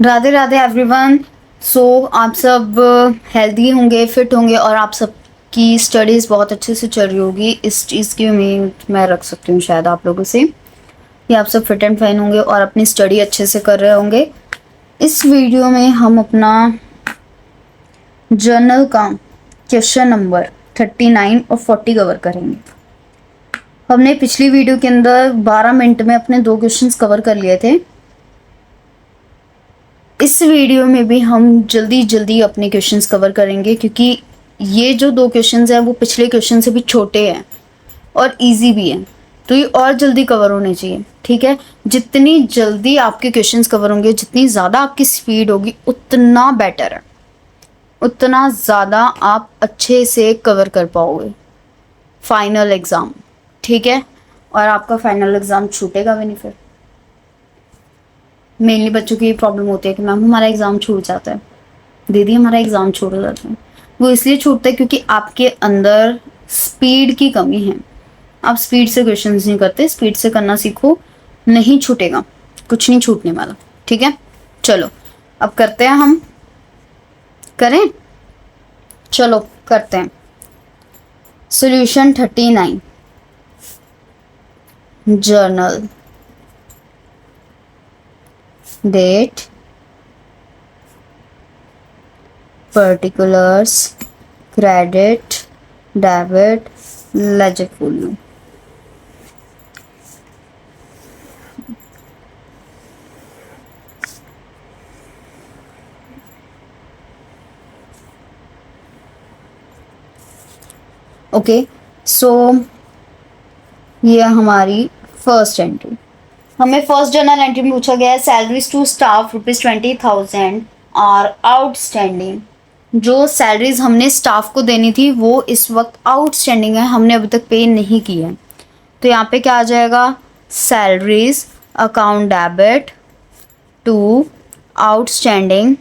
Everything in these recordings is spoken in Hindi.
राधे राधे एवरीवन। आप सब हेल्दी होंगे, फिट होंगे और आप सबकी स्टडीज़ बहुत अच्छे से चल रही होगी। इस चीज़ की उम्मीद मैं रख सकती हूँ शायद आप लोगों से कि आप सब फिट एंड फाइन होंगे और अपनी स्टडी अच्छे से कर रहे होंगे। इस वीडियो में हम अपना जर्नल का क्वेश्चन नंबर 39 और 40 कवर करेंगे। हमने पिछली वीडियो के अंदर 12 मिनट में अपने 2 क्वेश्चंस कवर कर लिए थे। इस वीडियो में भी हम जल्दी जल्दी अपने क्वेश्चंस कवर करेंगे क्योंकि ये जो 2 क्वेश्चंस हैं वो पिछले क्वेश्चन से भी छोटे हैं और इजी भी हैं, तो ये और जल्दी कवर होने चाहिए। ठीक है, जितनी जल्दी आपके क्वेश्चंस कवर होंगे, जितनी ज़्यादा आपकी स्पीड होगी, उतना बेटर है, उतना ज़्यादा आप अच्छे से कवर कर पाओगे फाइनल एग्ज़ाम। ठीक है, और आपका फाइनल एग्ज़ाम छूटेगा भी नहीं। फिर मेनली बच्चों की ये प्रॉब्लम होती है कि मैम हमारा एग्ज़ाम छूट जाता है, दीदी हमारा एग्ज़ाम छूट जाता है। वो इसलिए छूटता है क्योंकि आपके अंदर स्पीड की कमी है। आप स्पीड से क्वेश्चंस नहीं करते, स्पीड से करना सीखो, नहीं छूटेगा, कुछ नहीं छूटने वाला। ठीक है, चलो अब करते हैं, हम करें, चलो करते हैं। Solution 39 journal date particulars credit debit ledger folio। Okay, so ये हमारी फर्स्ट एंट्री। हमें फर्स्ट जर्नल एंट्री में पूछा गया है salaries to staff ₹20,000 are outstanding. जो सैलरीज हमने स्टाफ को देनी थी वो इस वक्त आउटस्टैंडिंग है, हमने अभी तक पे नहीं की है। तो यहाँ पे क्या आ जाएगा, salaries account debit to outstanding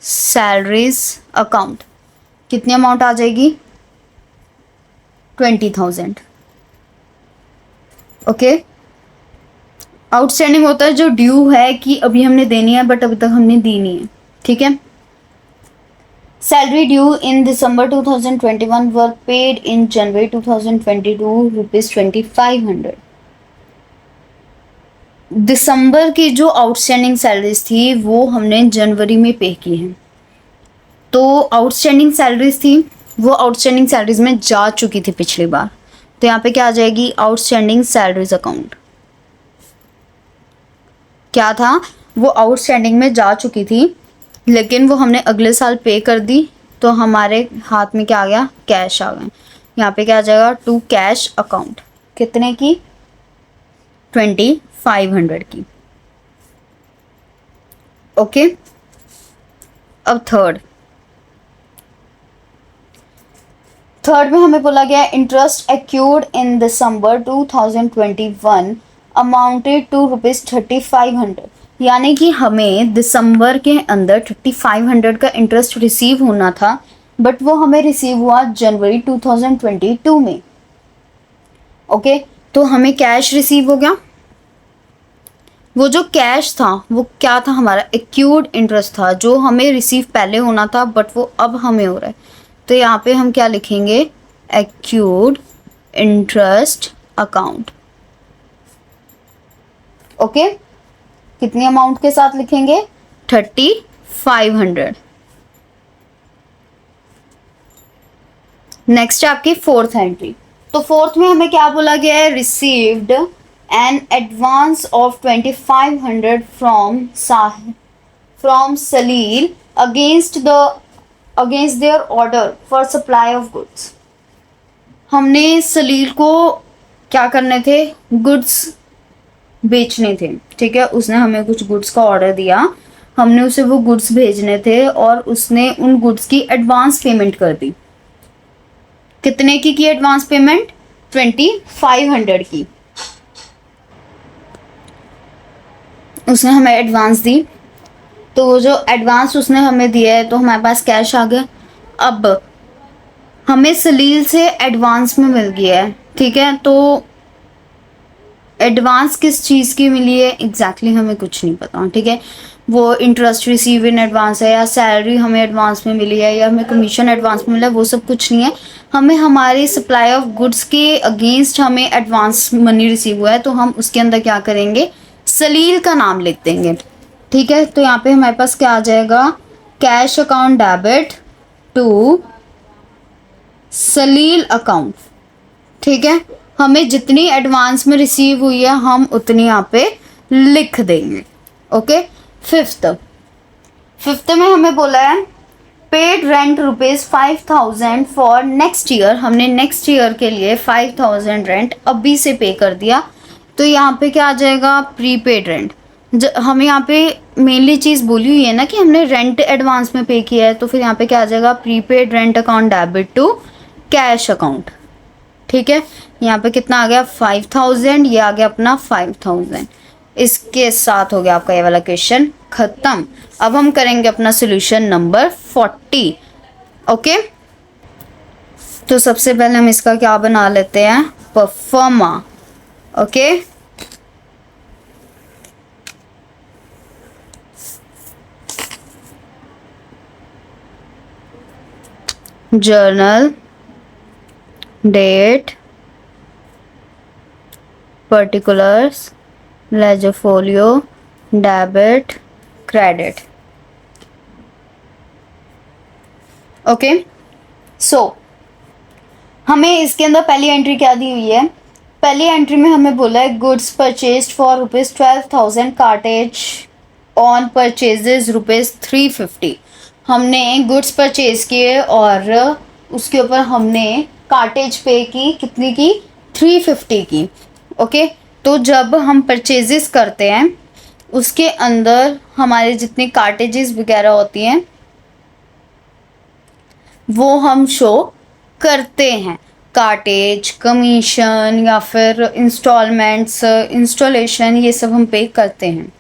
salaries account. कितनी अमाउंट आ जाएगी, 20,000। ओके, आउटस्टैंडिंग होता है जो ड्यू है कि अभी हमने देनी है बट अभी तक हमने दी नहीं है। ठीक है, salary due in December 2021 were paid in January 2022 ₹2500। दिसंबर की जो आउटस्टैंडिंग सैलरीज थी वो हमने जनवरी में पे की हैं। तो आउटस्टैंडिंग सैलरीज थी, वो आउटस्टैंडिंग सैलरीज में जा चुकी थी पिछली बार। तो यहाँ पे क्या आ जाएगी, आउटस्टैंडिंग सैलरीज अकाउंट। क्या था, वो आउटस्टैंडिंग में जा चुकी थी लेकिन वो हमने अगले साल पे कर दी, तो हमारे हाथ में क्या आ गया, कैश आ गए। यहाँ पे क्या आ जाएगा, टू कैश अकाउंट। कितने की, 2500 की। ओके, अब थर्ड में हमें बोला गया interest accrued in December 2021 amounted to ₹3500। यानी कि हमें दिसंबर के अंदर 3500 का इंटरेस्ट रिसीव होना था बट वो हमें रिसीव हुआ जनवरी 2022 में। ओके, तो हमें कैश रिसीव हो गया। वो जो कैश था वो क्या था, हमारा एक्यूर्ड इंटरेस्ट था जो हमें रिसीव पहले होना था बट वो अब हमें हो रहा है। तो यहाँ पे हम क्या लिखेंगे, एक्यूर्ड इंटरेस्ट अकाउंट। ओके, कितनी अमाउंट के साथ लिखेंगे, 3500। नेक्स्ट है आपकी फोर्थ एंट्री। तो फोर्थ में हमें क्या बोला गया है, received an advance of 2500 from Salil against their order for supply of goods. हमने सलील को क्या करने थे, गुड्स बेचने थे। ठीक है, उसने हमें कुछ गुड्स का ऑर्डर दिया, हमने उसे वो गुड्स भेजने थे और उसने उन गुड्स की एडवांस पेमेंट कर दी। कितने की एडवांस पेमेंट, 2500 की उसने हमें एडवांस दी। तो वो जो एडवांस उसने हमें दिया है तो हमारे पास कैश आ गया। अब हमें सलील से एडवांस में मिल गया है। ठीक है, तो एडवांस किस चीज़ की मिली है एग्जैक्टली हमें कुछ नहीं पता, ठीक है। वो इंटरेस्ट रिसीव इन एडवांस है या सैलरी हमें एडवांस में मिली है या हमें कमीशन एडवांस में मिला है, वो सब कुछ नहीं है। हमें हमारी सप्लाई ऑफ गुड्स के अगेंस्ट हमें एडवांस मनी रिसीव हुआ है, तो हम उसके अंदर क्या करेंगे, सलील का नाम लिख देंगे, ठीक है। तो यहाँ पे हमारे पास क्या आ जाएगा, cash account debit to Salil account, ठीक है। हमें जितनी एडवांस में रिसीव हुई है हम उतनी यहाँ पे लिख देंगे, ओके। फिफ्थ में हमें बोला है paid rent ₹5,000 for next year. हमने नेक्स्ट ईयर के लिए 5,000 रेंट अभी से पे कर दिया, तो यहाँ पे क्या आ जाएगा, प्रीपेड रेंट। हमें यहाँ पे मेनली चीज़ बोली हुई है ना कि हमने रेंट एडवांस में पे किया है, तो फिर यहाँ पे क्या आ जाएगा, prepaid rent account debit to cash account, ठीक है। यहाँ पे कितना आ गया, 5,000, ये आ गया अपना 5,000। इसके साथ हो गया आपका ये वाला क्वेश्चन खत्म। अब हम करेंगे अपना सोल्यूशन नंबर 40, ओके। तो सबसे पहले हम इसका क्या बना लेते हैं, proforma, okay. Journal, date, particulars, ledger folio, debit, credit, okay. So हमें इसके अंदर पहली एंट्री क्या दी हुई है, पहली एंट्री में हमें बोला है goods purchased for ₹12,000, cartage on purchases ₹350। हमने गुड्स परचेज किए और उसके ऊपर हमने कार्टेज पे की, कितनी की, 350 की, ओके। तो जब हम परचेजेस करते हैं उसके अंदर हमारे जितनी कार्टेजेस वगैरह होती हैं वो हम शो करते हैं, कार्टेज, कमीशन या फिर इंस्टॉलमेंट्स, इंस्टॉलेशन, ये सब हम पे करते हैं।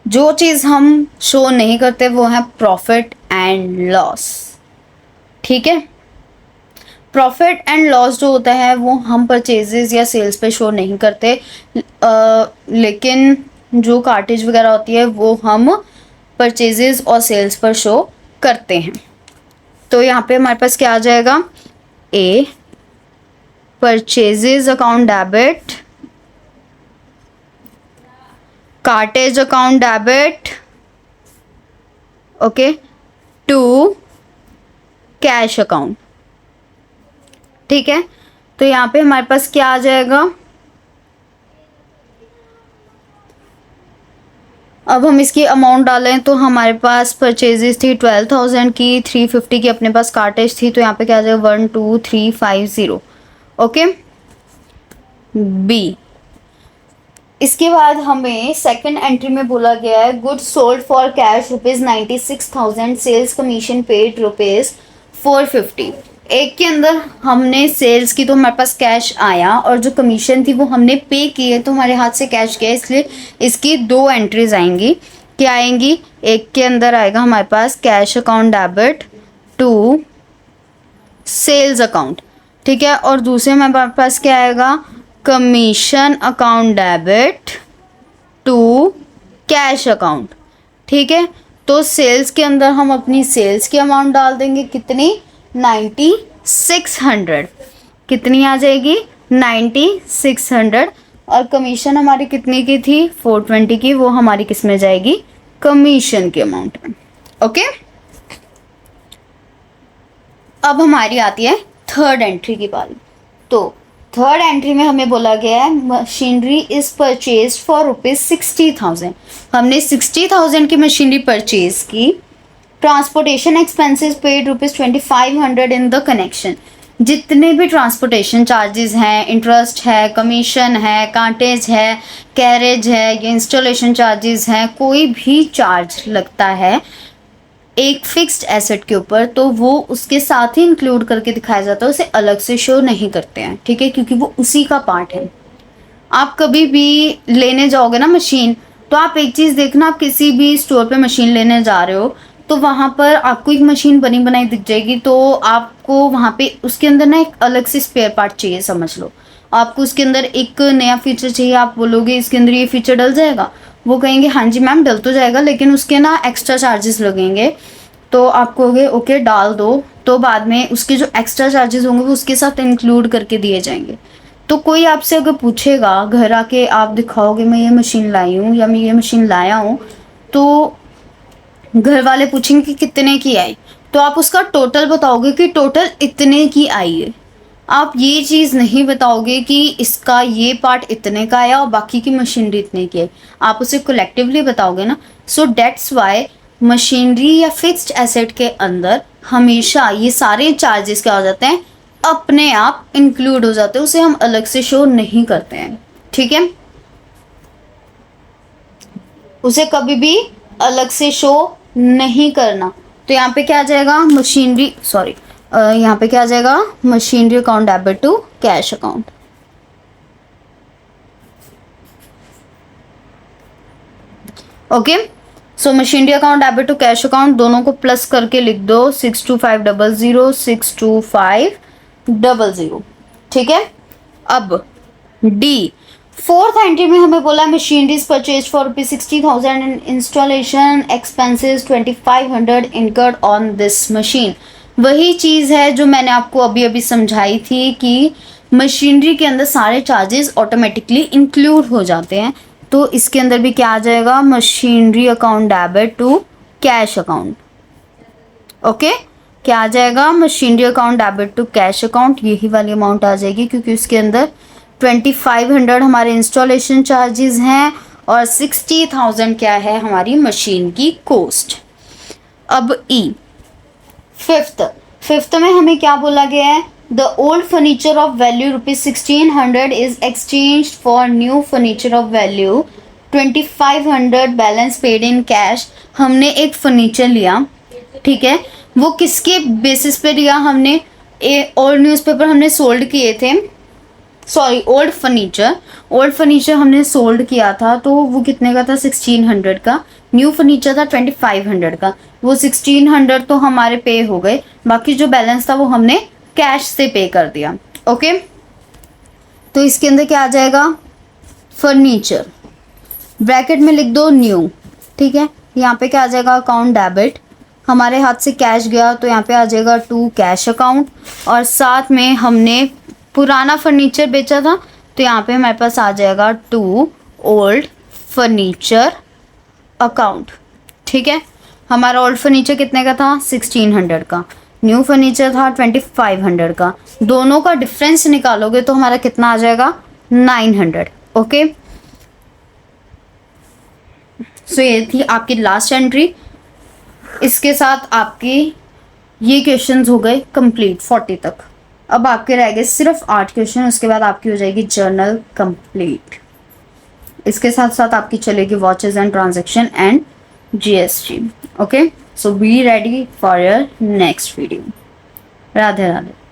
जो चीज़ हम शो नहीं करते वो है प्रॉफिट एंड लॉस, ठीक है। प्रॉफिट एंड लॉस जो होता है वो हम परचेजेस या सेल्स पे शो नहीं करते, लेकिन जो कार्टेज वगैरह होती है वो हम परचेजेस और सेल्स पर शो करते हैं। तो यहाँ पे हमारे पास क्या आ जाएगा, a purchases account debit, cartage account debit, okay, to cash account, ठीक है। तो यहाँ पे हमारे पास क्या आ जाएगा, अब हम इसकी अमाउंट डालें तो हमारे पास परचेजेस थी 12,000 की, 350 की अपने पास कार्टेज थी, तो यहाँ पे क्या आ जाएगा 12350, ओके। बी, इसके बाद हमें सेकंड एंट्री में बोला गया है goods sold for cash ₹96,000, sales commission paid ₹450। एक के अंदर हमने सेल्स की तो हमारे पास कैश आया और जो कमीशन थी वो हमने पे की है तो हमारे हाथ से कैश गया, इसलिए इसकी दो एंट्रीज आएंगी। क्या आएंगी, एक के अंदर आएगा हमारे पास cash account debit to sales account, ठीक है, और दूसरे में हमारे पास क्या आएगा, commission account debit to cash account, ठीक है। तो सेल्स के अंदर हम अपनी सेल्स की अमाउंट डाल देंगे, कितनी, 9600, कितनी आ जाएगी, 9600, और कमीशन हमारी कितनी की थी, 420 की, वो हमारी किस में जाएगी, कमीशन की अमाउंट में, ओके। अब हमारी आती है थर्ड एंट्री की बारी। तो थर्ड एंट्री में हमें बोला गया है मशीनरी इज परचेज फॉर ₹60,000। हमने 60,000 की मशीनरी परचेज की, transportation expenses paid ₹2500 in the connection. जितने भी ट्रांसपोर्टेशन चार्जेस हैं, इंटरेस्ट है, कमीशन है, कार्टेज है, कैरेज है, या इंस्टॉलेशन चार्जेस हैं, कोई भी चार्ज लगता है एक फिक्स्ड एसेट के ऊपर तो वो उसके साथ ही इंक्लूड करके दिखाया जाता है, उसे अलग से शो नहीं करते हैं, ठीक है, क्योंकि वो उसी का पार्ट है। आप कभी भी लेने जाओगे ना मशीन, तो आप एक चीज़ देखना, आप किसी भी स्टोर पे मशीन लेने जा रहे हो तो वहाँ पर आपको एक मशीन बनी बनाई दिख जाएगी, तो आपको वहाँ पे उसके अंदर ना एक अलग से स्पेयर पार्ट चाहिए, समझ लो। आपको उसके अंदर एक नया फीचर चाहिए, आप बोलोगे इसके अंदर ये फीचर डल जाएगा, वो कहेंगे हाँ जी मैम डल तो जाएगा लेकिन उसके ना एक्स्ट्रा चार्जेस लगेंगे। तो आप कहोगे ओके डाल दो, तो बाद में उसके जो एक्स्ट्रा चार्जेस होंगे वो उसके साथ इंक्लूड करके दिए जाएंगे। तो कोई आपसे अगर पूछेगा घर आके, आप दिखाओगे मैं ये मशीन लाई हूँ या मैं ये मशीन लाया हूँ, तो घर वाले पूछेंगे कि कितने की आई, तो आप उसका टोटल बताओगे कि टोटल इतने की आई है। आप ये चीज़ नहीं बताओगे कि इसका ये पार्ट इतने का आया और बाकी की मशीनरी इतने की है, आप उसे कलेक्टिवली बताओगे ना। सो डेट्स वाई मशीनरी या फिक्स्ड एसेट के अंदर हमेशा ये सारे चार्जेस क्या हो जाते हैं, अपने आप इंक्लूड हो जाते हैं, उसे हम अलग से शो नहीं करते हैं। ठीक है, उसे कभी भी अलग से शो नहीं करना। तो यहाँ पे क्या आ जाएगा मशीनरी, सॉरी यहाँ पे क्या आ जाएगा machinery account debit to cash account. Okay, so machinery account debit to cash account दोनों को प्लस करके लिख दो 62500 62500। ठीक है, अब डी फोर्थ एंट्री में हमें बोला machineries purchase for ₹60,000 and installation expenses 2500 incurred on this machine. वही चीज़ है जो मैंने आपको अभी अभी समझाई थी कि मशीनरी के अंदर सारे चार्जेस ऑटोमेटिकली इंक्लूड हो जाते हैं। तो इसके अंदर भी क्या आ जाएगा machinery account debit to cash account. Okay, क्या आ जाएगा machinery account debit to cash account, यही वाली अमाउंट आ जाएगी क्योंकि उसके अंदर 2500 हमारे इंस्टॉलेशन चार्जेस हैं और 60,000 क्या है हमारी मशीन की कॉस्ट। अब ई फिफ्थ में हमें क्या बोला गया है, the old furniture of value ₹1600 is exchange for new furniture of value 2500 balance paid in cash. हमने एक फर्नीचर लिया, ठीक है, वो किसके बेसिस पे लिया हमने, ओल्ड न्यूज़पेपर हमने सोल्ड किए थे, सॉरी ओल्ड फर्नीचर हमने सोल्ड किया था, तो वो कितने का था 1600 का, न्यू फर्नीचर था 2500 का। वो 1600 तो हमारे पे हो गए, बाकी जो बैलेंस था वो हमने कैश से पे कर दिया। ओके, तो इसके अंदर क्या आ जाएगा फर्नीचर, ब्रैकेट में लिख दो न्यू। ठीक है, यहाँ पे क्या आ जाएगा अकाउंट डेबिट, हमारे हाथ से कैश गया तो यहाँ पे आ जाएगा टू कैश अकाउंट, और साथ में हमने पुराना फर्नीचर बेचा था तो यहाँ पे हमारे पास आ जाएगा टू ओल्ड फर्नीचर अकाउंट। ठीक है, हमारा ओल्ड फर्नीचर कितने का था 1600 का, न्यू फर्नीचर था 2500 का, दोनों का डिफरेंस निकालोगे तो हमारा कितना आ जाएगा 900। ओके, सो ये थी आपकी लास्ट एंट्री। इसके साथ आपकी ये क्वेश्चंस हो गए कंप्लीट 40 तक। अब आपके रह गए सिर्फ 8 क्वेश्चन, उसके बाद आपकी हो जाएगी जर्नल कंप्लीट। इसके साथ साथ आपकी चलेगी watches and transaction and GST. Okay, so be ready for your next video. Radhe Radhe.